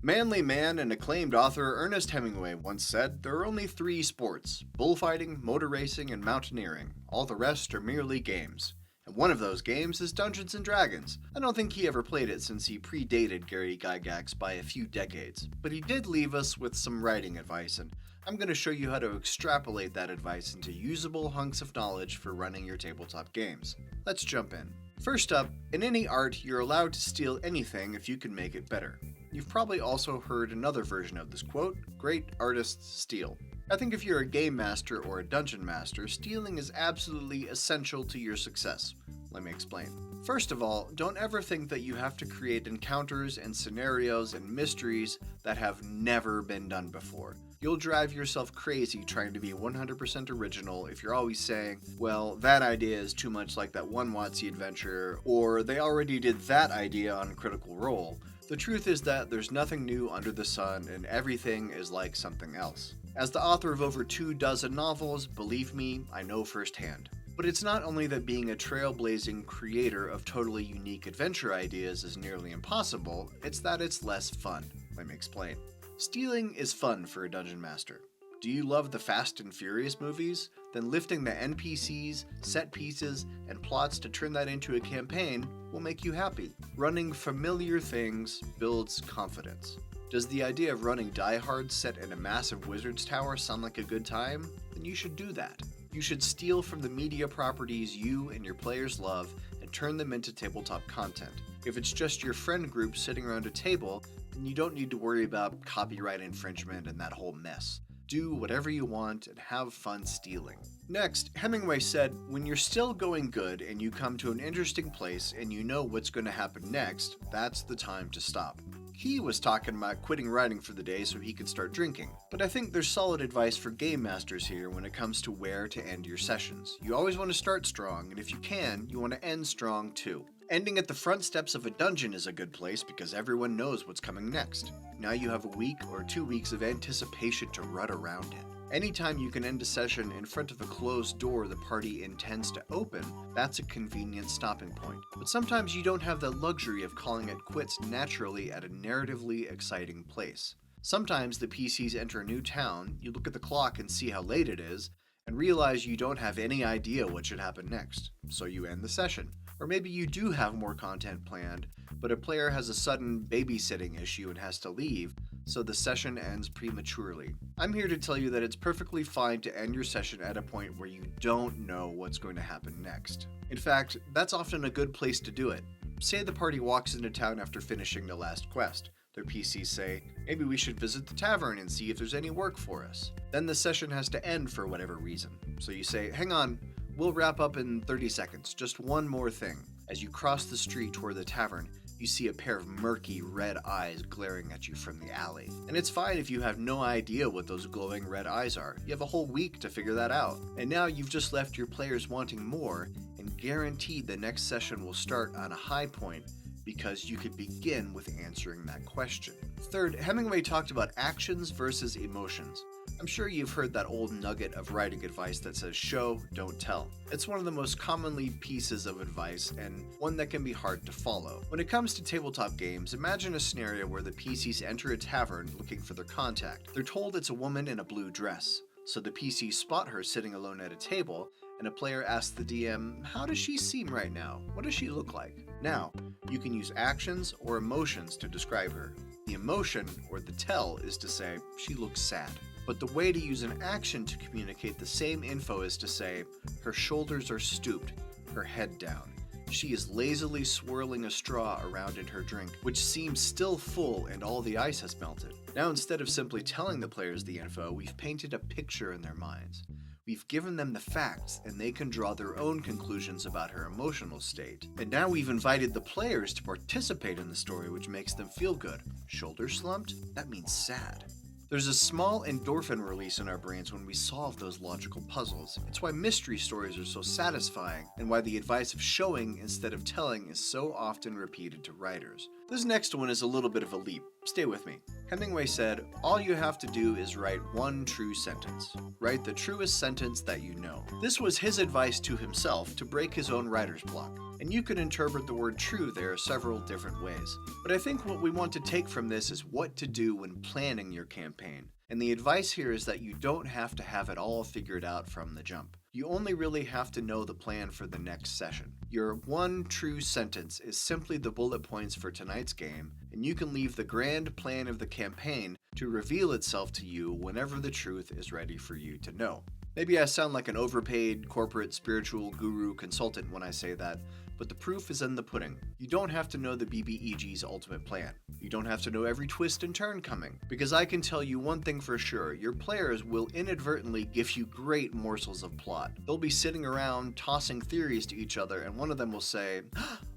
Manly man and acclaimed author Ernest Hemingway once said, "There are only three sports: bullfighting, motor racing, and mountaineering. All the rest are merely games." And one of those games is Dungeons and Dragons. I don't think he ever played it since he predated Gary Gygax by a few decades, but he did leave us with some writing advice, and I'm going to show you how to extrapolate that advice into usable hunks of knowledge for running your tabletop games. Let's jump in. First up, in any art, you're allowed to steal anything if you can make it better. You've probably also heard another version of this quote: "Great artists steal." I think if you're a game master or a dungeon master, stealing is absolutely essential to your success. Let me explain. First of all, don't ever think that you have to create encounters and scenarios and mysteries that have never been done before. You'll drive yourself crazy trying to be 100% original if you're always saying, well, that idea is too much like that one WotC adventure, or they already did that idea on Critical Role. The truth is that there's nothing new under the sun and everything is like something else. As the author of over 24 novels, believe me, I know firsthand. But it's not only that being a trailblazing creator of totally unique adventure ideas is nearly impossible, it's that it's less fun. Let me explain. Stealing is fun for a dungeon master. Do you love the Fast and Furious movies? Then lifting the NPCs, set pieces, and plots to turn that into a campaign will make you happy. Running familiar things builds confidence. Does the idea of running Die Hard set in a massive wizard's tower sound like a good time? Then you should do that. You should steal from the media properties you and your players love and turn them into tabletop content. If it's just your friend group sitting around a table, then you don't need to worry about copyright infringement and that whole mess. Do whatever you want and have fun stealing. Next, Hemingway said, when you're still going good and you come to an interesting place and you know what's going to happen next, that's the time to stop. He was talking about quitting writing for the day so he could start drinking, but I think there's solid advice for game masters here when it comes to where to end your sessions. You always want to start strong, and if you can, you want to end strong too. Ending at the front steps of a dungeon is a good place because everyone knows what's coming next. Now you have a week or 2 weeks of anticipation to run around in. Anytime you can end a session in front of a closed door the party intends to open, that's a convenient stopping point. But sometimes you don't have the luxury of calling it quits naturally at a narratively exciting place. Sometimes the PCs enter a new town, you look at the clock and see how late it is, and realize you don't have any idea what should happen next, so you end the session. Or maybe you do have more content planned, but a player has a sudden babysitting issue and has to leave, so the session ends prematurely. I'm here to tell you that it's perfectly fine to end your session at a point where you don't know what's going to happen next. In fact, that's often a good place to do it. Say the party walks into town after finishing the last quest. Their PCs say, maybe we should visit the tavern and see if there's any work for us. Then the session has to end for whatever reason. So you say, hang on, we'll wrap up in 30 seconds, just one more thing. As you cross the street toward the tavern, you see a pair of murky red eyes glaring at you from the alley. And it's fine if you have no idea what those glowing red eyes are. You have a whole week to figure that out. And now you've just left your players wanting more and guaranteed the next session will start on a high point because you could begin with answering that question. Third, Hemingway talked about actions versus emotions. I'm sure you've heard that old nugget of writing advice that says show, don't tell. It's one of the most commonly pieces of advice and one that can be hard to follow. When it comes to tabletop games, imagine a scenario where the PCs enter a tavern looking for their contact. They're told it's a woman in a blue dress, so the PCs spot her sitting alone at a table, and a player asks the DM, how does she seem right now? What does she look like? Now, you can use actions or emotions to describe her. The emotion, or the tell, is to say, she looks sad. But the way to use an action to communicate the same info is to say, her shoulders are stooped, her head down. She is lazily swirling a straw around in her drink, which seems still full and all the ice has melted. Now instead of simply telling the players the info, we've painted a picture in their minds. We've given them the facts, and they can draw their own conclusions about her emotional state. And now we've invited the players to participate in the story, which makes them feel good. Shoulders slumped? That means sad. There's a small endorphin release in our brains when we solve those logical puzzles. It's why mystery stories are so satisfying, and why the advice of showing instead of telling is so often repeated to writers. This next one is a little bit of a leap. Stay with me. Hemingway said, all you have to do is write one true sentence. Write the truest sentence that you know. This was his advice to himself to break his own writer's block. And you could interpret the word true there several different ways. But I think what we want to take from this is what to do when planning your campaign. And the advice here is that you don't have to have it all figured out from the jump. You only really have to know the plan for the next session. Your one true sentence is simply the bullet points for tonight's game, and you can leave the grand plan of the campaign to reveal itself to you whenever the truth is ready for you to know. Maybe I sound like an overpaid corporate spiritual guru consultant when I say that, but the proof is in the pudding. You don't have to know the BBEG's ultimate plan. You don't have to know every twist and turn coming, because I can tell you one thing for sure, your players will inadvertently give you great morsels of plot. They'll be sitting around tossing theories to each other, and one of them will say,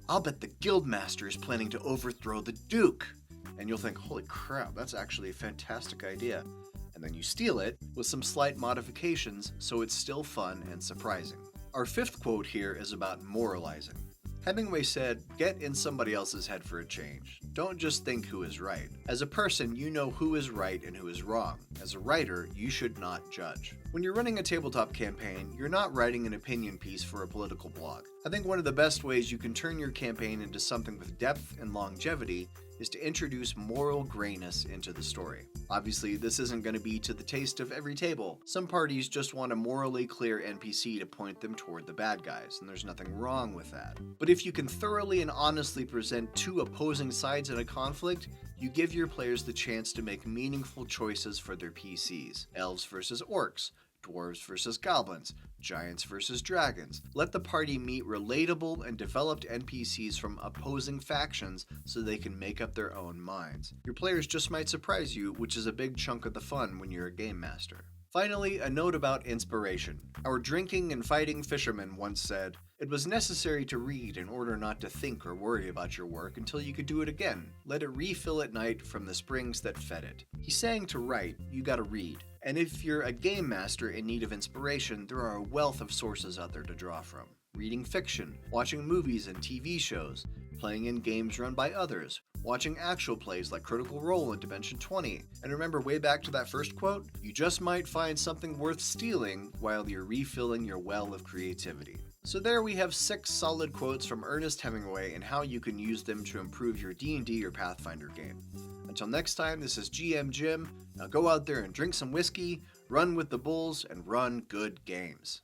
I'll bet the Guildmaster is planning to overthrow the Duke. And you'll think, holy crap, that's actually a fantastic idea. And then you steal it with some slight modifications so it's still fun and surprising. Our fifth quote here is about moralizing. Hemingway said, get in somebody else's head for a change. Don't just think who is right. As a person, you know who is right and who is wrong. As a writer, you should not judge. When you're running a tabletop campaign, you're not writing an opinion piece for a political blog. I think one of the best ways you can turn your campaign into something with depth and longevity is to introduce moral grayness into the story. Obviously, this isn't going to be to the taste of every table. Some parties just want a morally clear NPC to point them toward the bad guys, and there's nothing wrong with that. But if you can thoroughly and honestly present two opposing sides in a conflict, you give your players the chance to make meaningful choices for their PCs. Elves versus orcs, dwarves versus goblins, giants versus dragons. Let the party meet relatable and developed NPCs from opposing factions so they can make up their own minds. Your players just might surprise you, which is a big chunk of the fun when you're a game master. Finally, a note about inspiration. Our drinking and fighting fisherman once said, it was necessary to read in order not to think or worry about your work until you could do it again. Let it refill at night from the springs that fed it. He's saying to write, you gotta read. And if you're a game master in need of inspiration, there are a wealth of sources out there to draw from. Reading fiction, watching movies and TV shows, playing in games run by others, watching actual plays like Critical Role and Dimension 20. And remember way back to that first quote? You just might find something worth stealing while you're refilling your well of creativity. So there we have 6 solid quotes from Ernest Hemingway and how you can use them to improve your D&D or Pathfinder game. Until next time, this is GM Jim. Now go out there and drink some whiskey, run with the bulls, and run good games.